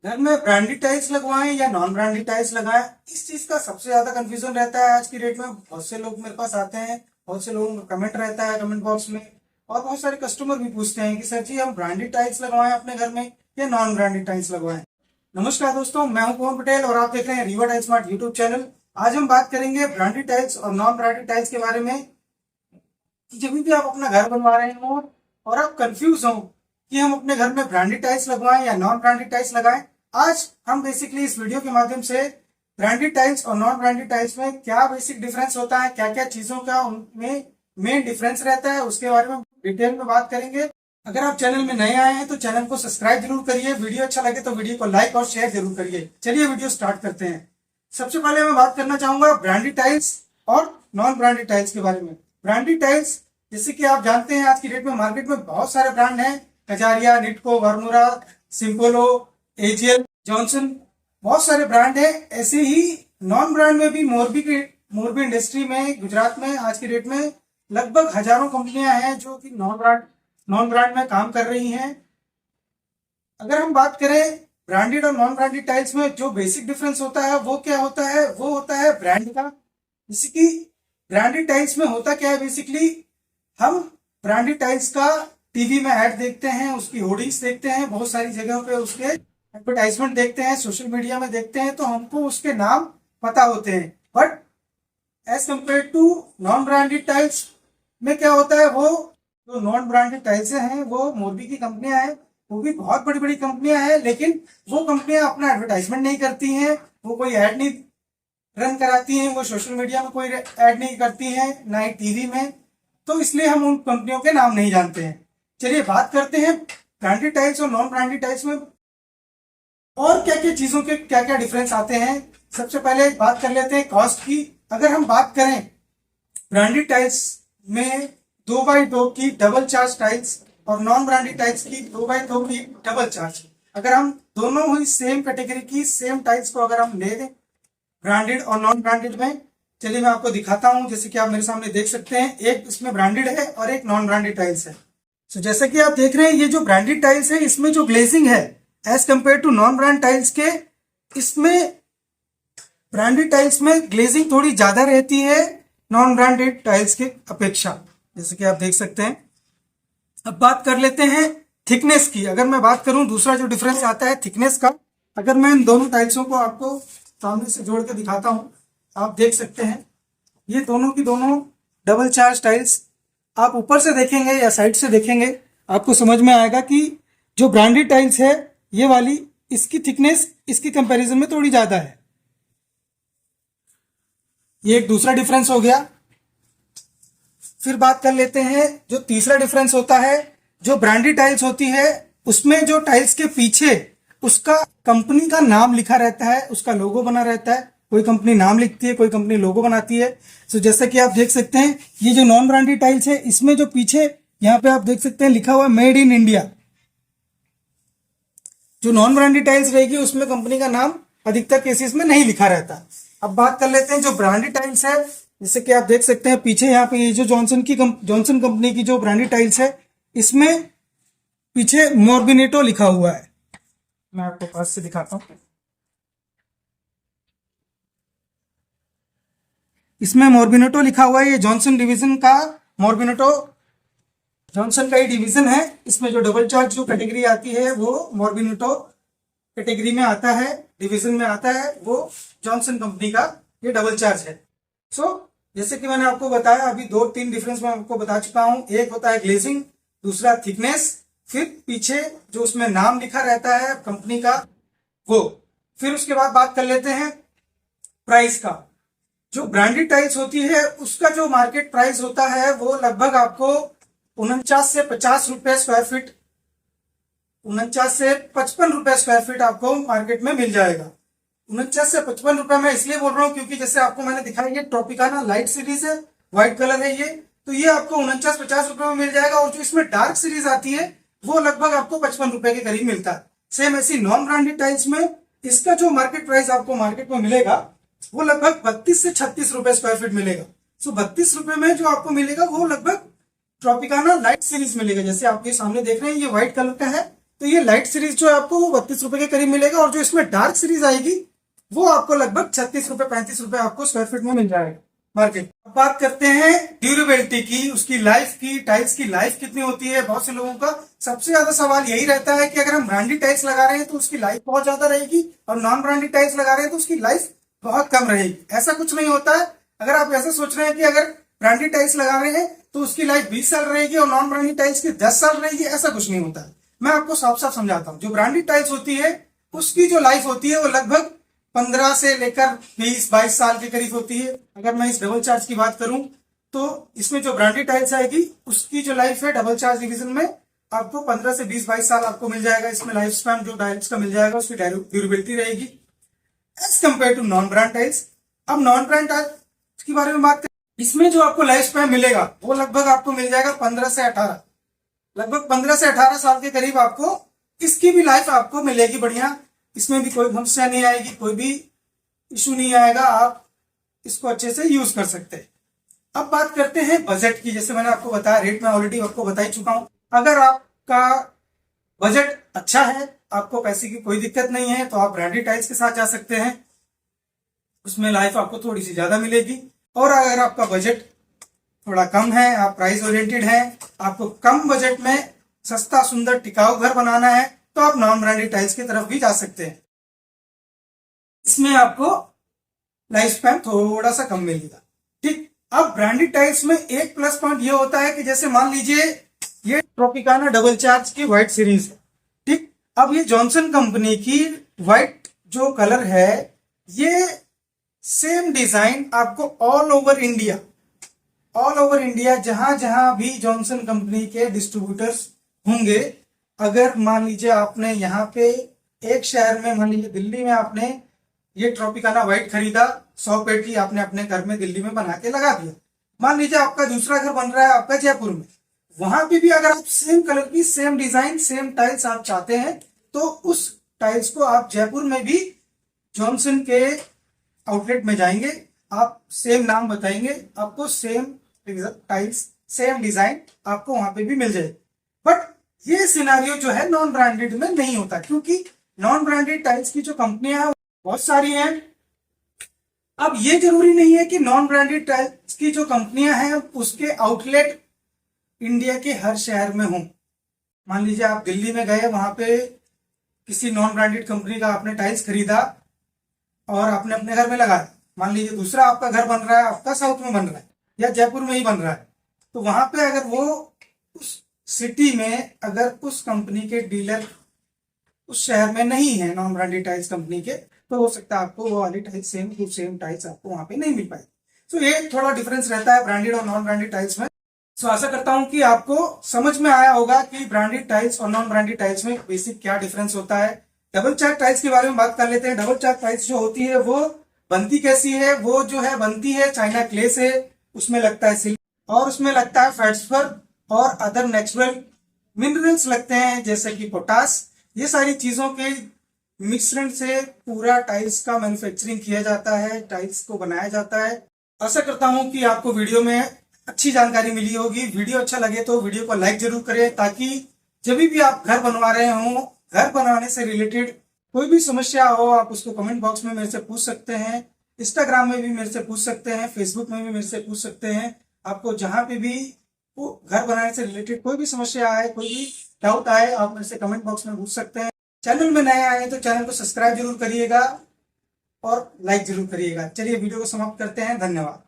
घर में branded tiles लगवाएं या नॉन ब्रांडेड टाइल्स लगाएं, इस चीज का सबसे ज्यादा कंफ्यूजन रहता है आज की डेट में। बहुत से लोग मेरे पास आते हैं, बहुत से लोगों का कमेंट रहता है कमेंट बॉक्स में, और बहुत सारे कस्टमर भी पूछते हैं कि सर जी हम ब्रांडेड टाइल्स लगवाएं अपने घर में या नॉन ब्रांडेड टाइल्स लगवाएं। नमस्कार दोस्तों, मैं हूं पवन पटेल और आप देख रहे हैं Rewa tiles smart YouTube channel. आज हम बात करेंगे ब्रांडेड टाइल्स और नॉन ब्रांडेड टाइल्स के बारे में कि जब भी आप अपना घर बनवा रहे हो और आप कंफ्यूज हो कि हम अपने घर में ब्रांडेड टाइल्स लगवाएं या नॉन ब्रांडेड टाइल्स लगाएं, आज हम बेसिकली इस वीडियो के माध्यम से ब्रांडेड टाइल्स और नॉन ब्रांडेड टाइल्स में क्या बेसिक डिफरेंस होता है, क्या क्या चीजों का उनमें मेन डिफरेंस रहता है, उसके बारे में डिटेल में बात करेंगे। अगर आप चैनल में नए आए हैं तो चैनल को सब्सक्राइब जरूर करिए, वीडियो अच्छा लगे तो वीडियो को लाइक और शेयर जरूर करिए। चलिए वीडियो स्टार्ट करते हैं। सबसे पहले मैं बात करना चाहूंगा ब्रांडेड टाइल्स और नॉन ब्रांडेड टाइल्स के बारे में। ब्रांडेड टाइल्स जैसे कि आप जानते हैं आज की डेट में मार्केट में बहुत सारे ब्रांड हैं, कजारिया, निटको, वर्मुरा, सिंपोलो, एजीएल, जॉनसन, बहुत सारे ब्रांड है। ऐसे ही नॉन ब्रांड में भी मोरबी इंडस्ट्री में गुजरात में आज की डेट में लगभग हजारों कंपनियां हैं जो कि नॉन ब्रांड में काम कर रही हैं। अगर हम बात करें ब्रांडेड और नॉन ब्रांडेड टाइल्स में जो बेसिक डिफरेंस होता है वो क्या होता है, वो होता है ब्रांड का। जैसे कि ब्रांडेड टाइल्स में होता क्या है, बेसिकली हम ब्रांडेड टाइल्स का टीवी में ऐड देखते हैं, उसकी होर्डिंग्स देखते हैं, बहुत सारी जगहों पे उसके एडवर्टाइजमेंट देखते हैं, सोशल मीडिया में देखते हैं, तो हमको उसके नाम पता होते हैं। But as compare to non branded tiles में क्या होता है, वो जो नॉन ब्रांडेड टाइल्स हैं वो मोरबी की कंपनियां हैं, वो भी बहुत बड़ी बड़ी कंपनियां हैं, लेकिन वो कंपनियां अपना एडवर्टाइजमेंट नहीं करती हैं, वो कोई ऐड नहीं रन कराती हैं, वो सोशल मीडिया में कोई ऐड नहीं करती हैं, ना ही टीवी में, तो इसलिए हम उन कंपनियों के नाम नहीं जानते हैं। चलिए बात करते हैं ब्रांडेड टाइल्स और नॉन ब्रांडेड टाइल्स में और क्या क्या चीजों के क्या क्या डिफरेंस आते हैं। सबसे पहले बात कर लेते हैं कॉस्ट की। अगर हम बात करें ब्रांडेड टाइल्स में 2x2 की डबल चार्ज टाइल्स और नॉन ब्रांडेड टाइल्स की 2x2 की डबल चार्ज, अगर हम दोनों ही सेम कैटेगरी की सेम टाइल्स को अगर हम ले दें ब्रांडेड और नॉन ब्रांडेड में, चलिए मैं आपको दिखाता हूं। जैसे कि आप मेरे सामने देख सकते हैं, एक इसमें ब्रांडेड है और एक नॉन ब्रांडेड टाइल्स है। तो जैसे कि आप देख रहे हैं, ये जो ब्रांडेड टाइल्स है इसमें जो ग्लेजिंग है as compare to non brand tiles के, इसमें ब्रांडेड टाइल्स में ग्लेजिंग थोड़ी ज्यादा रहती है नॉन ब्रांडेड टाइल्स के अपेक्षा, जैसे कि आप देख सकते हैं। अब बात कर लेते हैं थिकनेस की। अगर मैं बात करूं दूसरा जो डिफरेंस आता है थिकनेस का, अगर मैं इन दोनों टाइल्सों को आपको सामने से जोड़ के दिखाता हूं, आप देख सकते हैं ये दोनों की दोनों डबल चार्ज टाइल्स। आप ऊपर से देखेंगे या साइड से देखेंगे आपको समझ में आएगा कि जो ब्रांडेड टाइल्स है ये वाली, इसकी थिकनेस इसकी कंपैरिजन में थोड़ी ज्यादा है। ये एक दूसरा डिफरेंस हो गया। फिर बात कर लेते हैं जो तीसरा डिफरेंस होता है, जो ब्रांडेड टाइल्स होती है उसमें जो टाइल्स के पीछे उसका कंपनी का नाम लिखा रहता है, उसका लोगो बना रहता है। कोई कंपनी नाम लिखती है, कोई कंपनी लोगो बनाती है। तो जैसे कि आप देख सकते हैं ये जो नॉन ब्रांडेड टाइल्स है इसमें जो पीछे यहाँ पे आप देख सकते हैं लिखा हुआ मेड इन इंडिया। जो नॉन ब्रांडेड टाइल्स रहेगी उसमें कंपनी का नाम अधिकतर केसेस में नहीं लिखा रहता। अब बात कर लेते हैं जो ब्रांडेड टाइल्स है, जैसे कि आप देख सकते हैं पीछे यहाँ पे ये जो जॉनसन कंपनी की जो ब्रांडेड टाइल्स है इसमें पीछे मॉर्बिनेटो लिखा हुआ है। मैं आपको पास से दिखाता हूं, इसमें मॉर्बिनेटो लिखा हुआ है। ये जॉनसन डिवीजन का जॉनसन का ही डिवीजन है। इसमें जो डबल चार्ज जो कैटेगरी आती है वो मॉर्बिनेटो कैटेगरी में आता है, डिवीजन में आता है, वो जॉनसन कंपनी का ये डबल चार्ज है। जैसे कि मैंने आपको बताया, अभी 2-3 डिफरेंस मैं आपको बता चुका हूं। एक होता है ग्लेजिंग, दूसरा थिकनेस, फिर पीछे जो उसमें नाम लिखा रहता है कंपनी का वो। फिर उसके बाद बात कर लेते हैं प्राइस का। जो ब्रांडेड टाइल्स होती है उसका जो मार्केट प्राइस होता है वो लगभग आपको 49 से 50 रुपए स्क्वायर फीट, 49 से 55 रुपए स्क्वायर फीट आपको मार्केट में मिल जाएगा। 49 से 55 रुपए मैं इसलिए बोल रहा हूँ क्योंकि जैसे आपको मैंने दिखाया ये ट्रॉपिकाना लाइट सीरीज है, व्हाइट कलर है ये, तो ये आपको 49-50 रुपए में मिल जाएगा। और जो इसमें डार्क सीरीज आती है वो लगभग आपको 55 रुपए के करीब मिलता है। सेम ऐसी नॉन ब्रांडेड टाइल्स में इसका जो मार्केट प्राइस आपको मार्केट में मिलेगा वो लगभग 32 से 36 रुपए स्क्वायर फीट मिलेगा। 32 रुपए में जो आपको मिलेगा वो लगभग ट्रॉपिकाना लाइट सीरीज मिलेगा। जैसे आपके सामने देख रहे हैं ये व्हाइट कलर का है, तो ये लाइट सीरीज जो है आपको वो 32 रुपए के करीब मिलेगा, और जो इसमें डार्क सीरीज आएगी वो आपको लगभग 36 रुपए 35 रुपए आपको स्क्वायर फीट में मिल जाएगा मार्केट। अब बात करते हैं ड्यूरेबिलिटी की, उसकी लाइफ की, टाइल्स की लाइफ कितनी होती है। बहुत से लोगों का सबसे ज्यादा सवाल यही रहता है कि अगर हम ब्रांडेड टाइल्स लगा रहे हैं तो उसकी लाइफ बहुत ज्यादा रहेगी, और नॉन ब्रांडेड टाइल्स लगा रहे हैं तो उसकी लाइफ बहुत कम रहेगी। ऐसा कुछ नहीं होता है। अगर आप ऐसा सोच रहे हैं कि अगर ब्रांडेड टाइल्स लगा रहे हैं तो उसकी लाइफ 20 साल रहेगी और नॉन ब्रांडेड टाइल्स की 10 साल रहेगी, ऐसा कुछ नहीं होता है। मैं आपको साफ साफ समझाता हूँ। जो ब्रांडेड टाइल्स होती है उसकी जो लाइफ होती है वो लगभग 15 से लेकर 20-22 साल के करीब होती है। अगर मैं इस डबल चार्ज की बात करूं तो इसमें जो ब्रांडेड टाइल्स आएगी उसकी जो लाइफ है डबल चार्ज डिवीजन में आपको 15 से 20-22 साल आपको मिल जाएगा। इसमें लाइफ स्पैन जो टाइल्स का मिल जाएगा उसकी ड्यूरेबिलिटी रहेगी as compare to non brand tiles. अब नॉन ब्रांड टाइल्स के बारे में बात करें, इसमें जो आपको लाइफ स्पैन मिलेगा वो लगभग आपको मिल जाएगा 15 से 18, लगभग 15 से 18 साल के करीब आपको इसकी भी लाइफ आपको मिलेगी बढ़िया। इसमें भी कोई समस्या नहीं आएगी, कोई भी इशू नहीं आएगा, आप इसको अच्छे से यूज कर सकते हैं। अब बात करते हैं बजट की। जैसे मैंने आपको बताया, रेट मैं ऑलरेडी आपको बता ही चुका हूं। अगर आपका बजट अच्छा है, आपको पैसे की कोई दिक्कत नहीं है, तो आप ब्रांडेड टाइल्स के साथ जा सकते हैं, उसमें लाइफ आपको थोड़ी सी ज्यादा मिलेगी। और अगर आपका बजट थोड़ा कम है, आप प्राइस ओरिएंटेड हैं, आपको कम बजट में सस्ता सुंदर टिकाऊ घर बनाना है, तो आप नॉन ब्रांडेड टाइल्स की तरफ भी जा सकते हैं। इसमें आपको लाइफ स्पैन थोड़ा सा कम मिलेगा। ठीक। अब ब्रांडेड टाइल्स में एक प्लस पॉइंट ये होता है कि जैसे मान लीजिए ये ट्रॉपिकाना डबल चार्ज की व्हाइट सीरीज है। ठीक। अब ये जॉनसन कंपनी की व्हाइट जो कलर है, ये सेम डिजाइन आपको ऑल ओवर इंडिया जहां जहां भी जॉनसन कंपनी के डिस्ट्रीब्यूटर्स होंगे, अगर मान लीजिए आपने यहाँ पे एक शहर में, मान लीजिए दिल्ली में आपने ये ट्रॉपिकाना व्हाइट खरीदा, 100 पेटी आपने अपने घर में दिल्ली में बना के लगा दिया। मान लीजिए आपका दूसरा घर बन रहा है आपका जयपुर में, वहां पे भी अगर आप सेम कलर की, सेम डिजाइन, सेम टाइल्स आप चाहते हैं, तो उस टाइल्स को आप जयपुर में भी जॉनसन के आउटलेट में जाएंगे, आप सेम नाम बताएंगे, आपको सेम टाइल्स, सेम डिजाइन आपको वहां पे भी मिल जाएगी। बट ये सिनेरियो जो है नॉन ब्रांडेड में नहीं होता, क्योंकि नॉन ब्रांडेड टाइल्स की जो कंपनियां हैं बहुत सारी हैं। अब ये जरूरी नहीं है कि नॉन ब्रांडेड टाइल्स की जो कंपनियां हैं उसके आउटलेट इंडिया के हर शहर में हों। मान लीजिए आप दिल्ली में गए, वहां पे किसी नॉन ब्रांडेड कंपनी का आपने टाइल्स खरीदा और आपने अपने घर में लगाया। मान लीजिए दूसरा आपका घर बन रहा है, आपका साउथ में बन रहा है या जयपुर में ही बन रहा है, तो वहां पे अगर वो उस सिटी में अगर उस कंपनी के डीलर उस शहर में नहीं है नॉन ब्रांडेड टाइल्स कंपनी के, तो हो सकता है आपको वो वाली टाइल्स सेम टाइल्स आपको वहां पे नहीं मिल पाएगी। तो ये थोड़ा डिफरेंस रहता है ब्रांडेड और नॉन ब्रांडेड टाइल्स में। सो आशा करता हूं कि आपको समझ में आया होगा कि ब्रांडेड टाइल्स और नॉन ब्रांडेड टाइल्स में बेसिक क्या डिफरेंस होता है। डबल चार्ज टाइल्स के बारे में बात कर लेते हैं। डबल चार्ज टाइल्स जो होती है वो बनती कैसी है, वो जो है बनती है चाइना क्ले से, उसमें लगता है सिल्क और उसमें लगता है फेल्ड्सपार और अदर नेचुरल मिनरल्स लगते हैं जैसे कि पोटास। ये सारी चीजों के मिश्रण से पूरा टाइल्स का मैन्युफैक्चरिंग किया जाता है, टाइल्स को बनाया जाता है। आशा करता हूं कि आपको वीडियो में अच्छी जानकारी मिली होगी। वीडियो अच्छा लगे तो वीडियो को लाइक जरूर करें, ताकि जब भी आप घर बनवा रहे हो, घर बनाने से रिलेटेड कोई भी समस्या हो आप उसको कमेंट बॉक्स में मेरे से पूछ सकते हैं, इंस्टाग्राम में भी मेरे से पूछ सकते हैं, फेसबुक में भी मेरे से पूछ सकते हैं। आपको जहां पे भी वो घर बनाने से रिलेटेड कोई भी समस्या आए, कोई भी डाउट आए, आप मेरे से कमेंट बॉक्स में पूछ सकते हैं। चैनल में नए आए हैं तो चैनल को सब्सक्राइब जरूर करिएगा और लाइक जरूर करिएगा। चलिए वीडियो को समाप्त करते हैं। धन्यवाद।